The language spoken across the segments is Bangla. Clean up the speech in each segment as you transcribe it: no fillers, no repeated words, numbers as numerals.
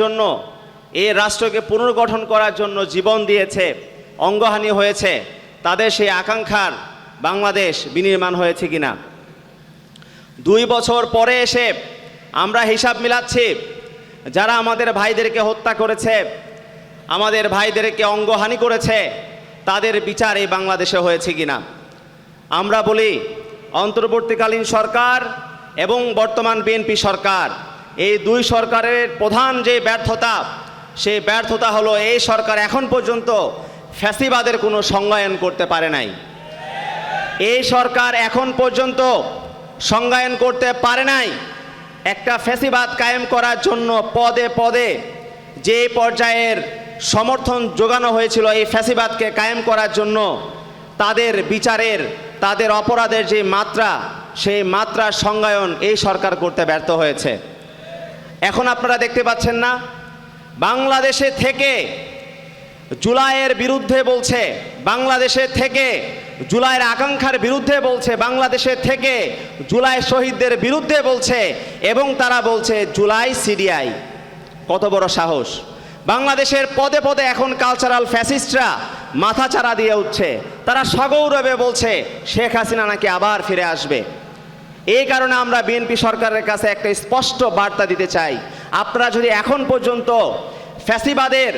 জন্য, এই রাষ্ট্রকে পুনর্গঠন করার জন্য জীবন দিয়েছে, অঙ্গহানি হয়েছে, তাদের সেই আকাঙ্ক্ষার বাংলাদেশ বিনির্মাণ হয়েছে কিনা। 2 বছর পরে এসে আমরা হিসাব মিলাচ্ছি, যারা আমাদের ভাইদেরকে হত্যা করেছে, আমাদের ভাইদেরকে অঙ্গহানি করেছে, তাদের বিচার এই বাংলাদেশে হয়েছে কিনা। আমরা বলি অন্তর্বর্তীকালীন সরকার এবং বর্তমান বিএনপি সরকার, এই 2 সরকারের প্রধান যে ব্যর্থতা, সেই ব্যর্থতা হলো এই সরকার এখন পর্যন্ত ফ্যাসিবাদের কোনো সংজ্ঞায়ন করতে পারে নাই। এই সরকার এখন পর্যন্ত সংজ্ঞায়ন করতে পারে নাই। একটা ফ্যাসিবাদ কায়েম করার জন্য পদে পদে যে পর্যায়ের সমর্থন যোগানো হয়েছিল এই ফ্যাসিবাদকে কায়েম করার জন্য, তাদের বিচারের, তাদের অপরাধের যে মাত্রা, সেই মাত্রার সংজ্ঞায়ন এই সরকার করতে ব্যর্থ হয়েছে। এখন আপনারা দেখতে পাচ্ছেন না, বাংলাদেশে থেকে জুলাইয়ের বিরুদ্ধে বলছে, বাংলাদেশে থেকে জুলাইয়ের আকাঙ্ক্ষার বিরুদ্ধে বলছে, বাংলাদেশে থেকে জুলাই শহীদদের বিরুদ্ধে বলছে, এবং তারা বলছে জুলাই সিডিআই। কত বড় সাহস! বাংলাদেশের পদে পদে এখন কালচারাল ফ্যাসিস্টরা মাথাচাড়া দিয়ে উঠছে, তারা সগৌরবে বলছে শেখ হাসিনা নাকি আবার ফিরে আসবে। এই কারণে আমরা বিএনপি সরকারের কাছে একটা স্পষ্ট বার্তা দিতে চাই, আপনারা যদি এখন পর্যন্ত ফ্যাসিবাদের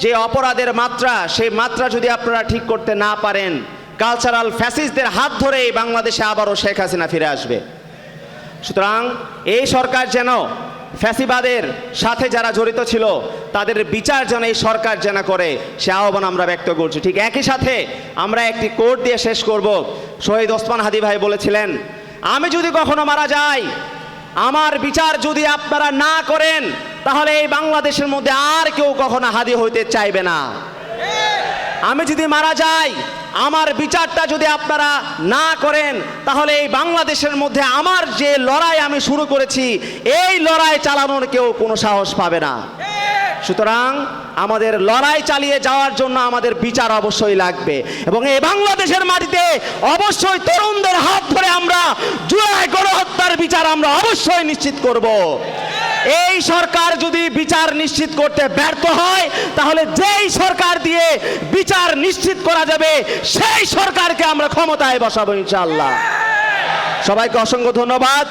যে অপরাধের মাত্রা, সেই মাত্রা যদি আপনারা ঠিক করতে না পারেন, কালচারাল ফ্যাসিস্টদের হাত ধরেই বাংলাদেশে আবারও শেখ হাসিনা ফিরে আসবে। সুতরাং এই সরকার যেন ফ্যাসিবাদের সাথে যারা জড়িত ছিল তাদের বিচার যেন এই সরকার যেন করে, সে আহ্বান আমরা ব্যক্ত করছি। ঠিক একই সাথে আমরা একটি কোট দিয়ে শেষ করব। শহীদ ওসমান হাদি ভাই বলেছিলেন, আমি যদি কখনো মারা যাই, আমার বিচার যদি আপনারা না করেন, তাহলে এই বাংলাদেশের মধ্যে আর কেউ কখনো হাদি হইতে চাইবে না। আমি যদি মারা যাই, আমার বিচারটা যদি আপনারা না করেন, তাহলে এই বাংলাদেশের মধ্যে আমার যে লড়াই আমি শুরু করেছি, এই লড়াই চালানোর কেউ কোনো সাহস পাবে না। সুতরাং আমাদের লড়াই চালিয়ে যাওয়ার জন্য আমাদের বিচার অবশ্যই লাগবে, এবং এই বাংলাদেশের মাটিতে অবশ্যই তরুণদের হাত ধরে আমরা জুলাই গণহত্যার বিচার আমরা অবশ্যই নিশ্চিত করব। এই সরকার যদি বিচার নিশ্চিত করতে ব্যর্থ হয়, তাহলে যেই সরকার দিয়ে বিচার নিশ্চিত করা যাবে সেই সরকারকে আমরা ক্ষমতায় বসাবো ইনশাআল্লাহ। সবাইকে অসংখ্য ধন্যবাদ।